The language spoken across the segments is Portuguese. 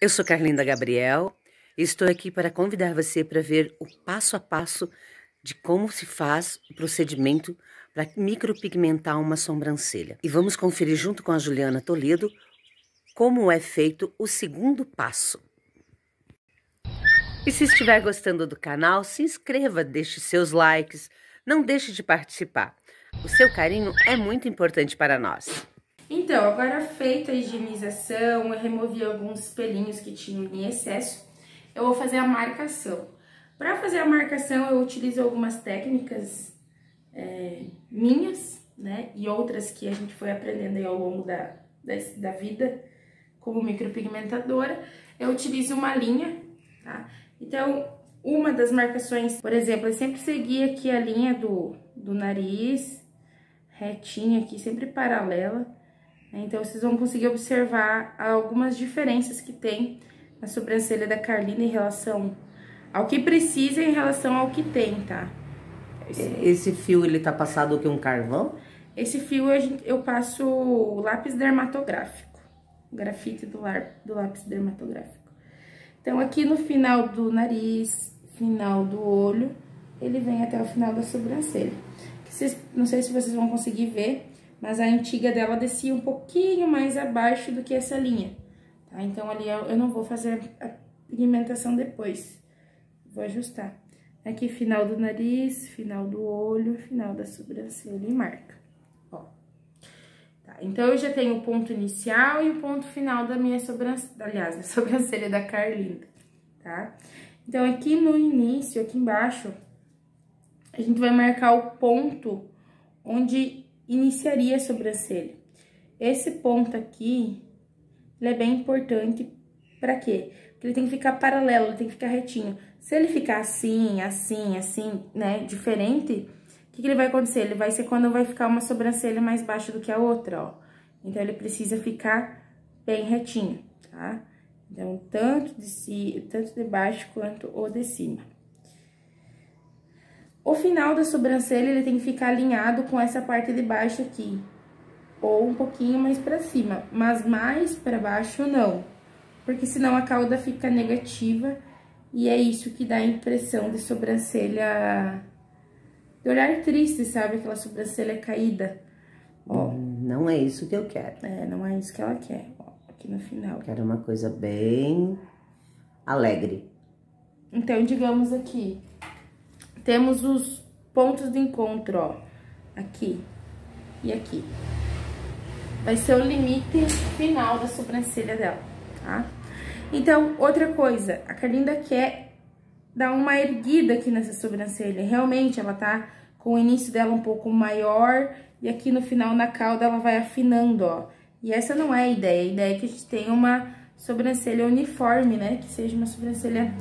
Eu sou Carlinda Gabriel e estou aqui para convidar você para ver o passo a passo de como se faz o procedimento para micropigmentar uma sobrancelha. E vamos conferir junto com a Juliana Toledo como é feito o segundo passo. E se estiver gostando do canal, se inscreva, deixe seus likes, não deixe de participar. O seu carinho é muito importante para nós. Então, agora feita a higienização, eu removi alguns pelinhos que tinham em excesso, eu vou fazer a marcação. Para fazer a marcação, eu utilizo algumas técnicas minhas, né, e outras que a gente foi aprendendo aí ao longo da vida como micropigmentadora. Eu utilizo uma linha, tá? Então, uma das marcações, por exemplo, eu sempre segui aqui a linha do nariz, retinha aqui, sempre paralela. Então, vocês vão conseguir observar algumas diferenças que tem na sobrancelha da Carlinda em relação ao que precisa e em relação ao que tem, tá? Esse fio, ele tá passado o que? Um carvão? Esse fio eu passo lápis dermatográfico, grafite do lápis dermatográfico. Então, aqui no final do nariz, final do olho, ele vem até o final da sobrancelha. Não sei se vocês vão conseguir ver, mas a antiga dela descia um pouquinho mais abaixo do que essa linha, tá? Então, ali eu não vou fazer a pigmentação depois, vou ajustar. Aqui, final do nariz, final do olho, final da sobrancelha e marca, ó. Tá, então, eu já tenho o ponto inicial e o ponto final da minha sobrancelha, aliás, da sobrancelha da Carlinda, tá? Então, aqui no início, aqui embaixo, a gente vai marcar o ponto onde iniciaria a sobrancelha. Esse ponto aqui, ele é bem importante. Pra quê? Porque ele tem que ficar paralelo, ele tem que ficar retinho. Se ele ficar assim, né, diferente, o que ele vai acontecer? Ele vai ser quando vai ficar uma sobrancelha mais baixa do que a outra, ó. Então, ele precisa ficar bem retinho, tá? Então, tanto de baixo quanto o de cima. O final da sobrancelha, ele tem que ficar alinhado com essa parte de baixo aqui, ou um pouquinho mais pra cima, mas mais pra baixo não, porque senão a cauda fica negativa e é isso que dá a impressão de sobrancelha, de olhar triste, sabe? Aquela sobrancelha caída, ó. Não é isso que eu quero. Não é isso que ela quer, ó, aqui no final. Quero uma coisa bem alegre. Então, digamos aqui, temos os pontos de encontro, ó, aqui e aqui. Vai ser o limite final da sobrancelha dela, tá? Então, outra coisa, a Carlinda quer dar uma erguida aqui nessa sobrancelha. Realmente, ela tá com o início dela um pouco maior e aqui no final, na cauda, ela vai afinando, ó. E essa não é a ideia é que a gente tenha uma sobrancelha uniforme, né? Que seja uma sobrancelha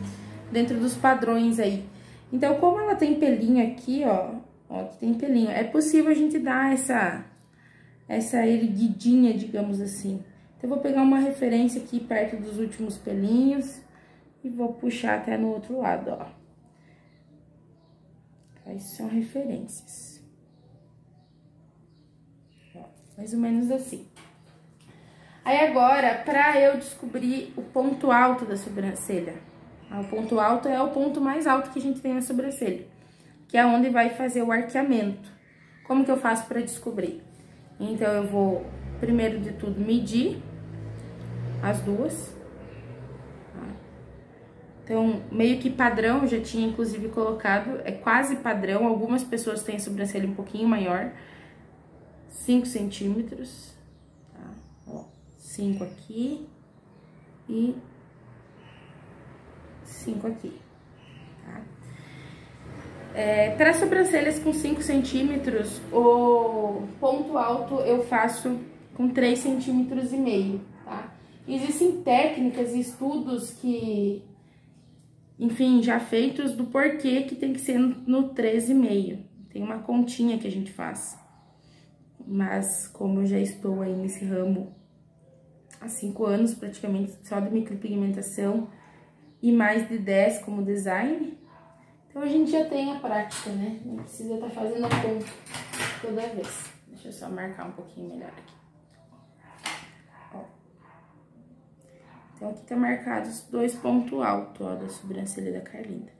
dentro dos padrões aí. Então, como ela tem pelinho aqui, ó, aqui tem pelinho, é possível a gente dar essa erguidinha, digamos assim. Então, eu vou pegar uma referência aqui perto dos últimos pelinhos e vou puxar até no outro lado, ó. Aí são referências. Ó, mais ou menos assim. Aí, agora, pra eu descobrir o ponto alto da sobrancelha. O ponto alto é o ponto mais alto que a gente tem na sobrancelha, que é onde vai fazer o arqueamento. Como que eu faço para descobrir? Então, eu vou, primeiro de tudo, medir as duas. Então, meio que padrão, eu já tinha inclusive colocado, é quase padrão, algumas pessoas têm a sobrancelha um pouquinho maior, 5 centímetros, tá? Ó, 5 aqui e 5 aqui, tá? Para sobrancelhas com 5 centímetros, o ponto alto eu faço com 3,5 centímetros, tá? Existem técnicas e estudos que, enfim, já feitos do porquê que tem que ser no 13,5. Tem uma continha que a gente faz. Mas, como eu já estou aí nesse ramo há 5 anos, praticamente, só de micropigmentação, e mais de 10 como design, então a gente já tem a prática, né? Não precisa estar fazendo a conta toda vez. Deixa eu só marcar um pouquinho melhor aqui. Ó. Então, aqui tá marcado os 2 pontos altos, ó, da sobrancelha da Carlinda.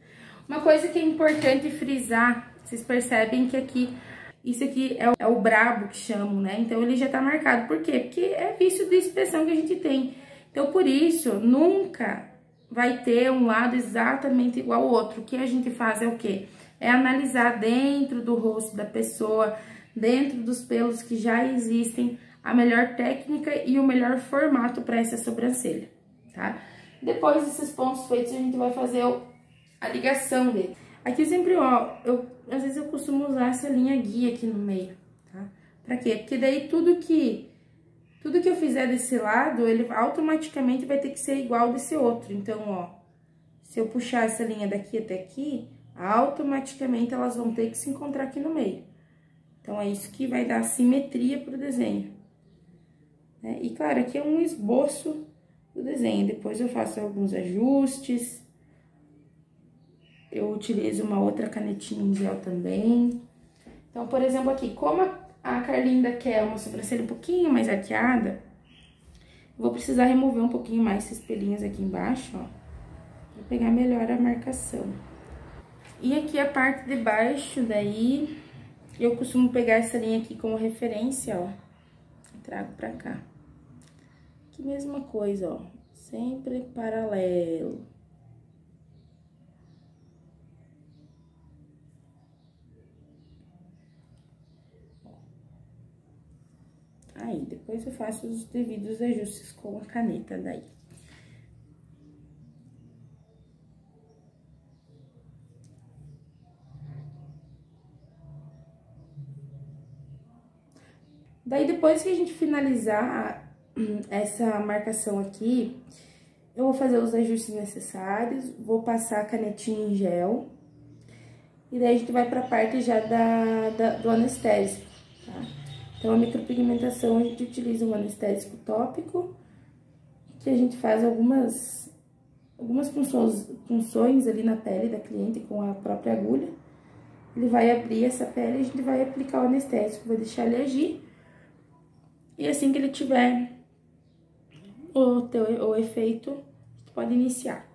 Uma coisa que é importante frisar, vocês percebem que aqui, isso aqui é o brabo que chamam, né? Então, ele já tá marcado. Por quê? Porque é vício de expressão que a gente tem. Então, por isso, nunca vai ter um lado exatamente igual ao outro. O que a gente faz é o quê? É analisar dentro do rosto da pessoa, dentro dos pelos que já existem, a melhor técnica e o melhor formato para essa sobrancelha, tá? Depois desses pontos feitos, a gente vai fazer a ligação dele. Aqui sempre, ó, às vezes eu costumo usar essa linha guia aqui no meio, tá? Pra quê? Porque daí tudo que eu fizer desse lado, ele automaticamente vai ter que ser igual desse outro. Então, ó, se eu puxar essa linha daqui até aqui, automaticamente elas vão ter que se encontrar aqui no meio. Então, é isso que vai dar simetria pro desenho. Né? E, claro, aqui é um esboço do desenho. Depois eu faço alguns ajustes. Eu utilizo uma outra canetinha em gel também. Então, por exemplo, aqui, como a Carlinda quer uma sobrancelha um pouquinho mais arqueada, vou precisar remover um pouquinho mais esses pelinhos aqui embaixo, ó, pra pegar melhor a marcação. E aqui a parte de baixo, daí, eu costumo pegar essa linha aqui como referência, ó, e trago pra cá. Aqui mesma coisa, ó, sempre paralelo. Aí, depois eu faço os devidos ajustes com a caneta daí. Daí, depois que a gente finalizar essa marcação aqui, eu vou fazer os ajustes necessários, vou passar a canetinha em gel. E daí, a gente vai pra parte já do anestésico, tá? Então, a micropigmentação, a gente utiliza um anestésico tópico, que a gente faz algumas punções ali na pele da cliente com a própria agulha. Ele vai abrir essa pele e a gente vai aplicar o anestésico, vai deixar ele agir. E assim que ele tiver o efeito, a gente pode iniciar.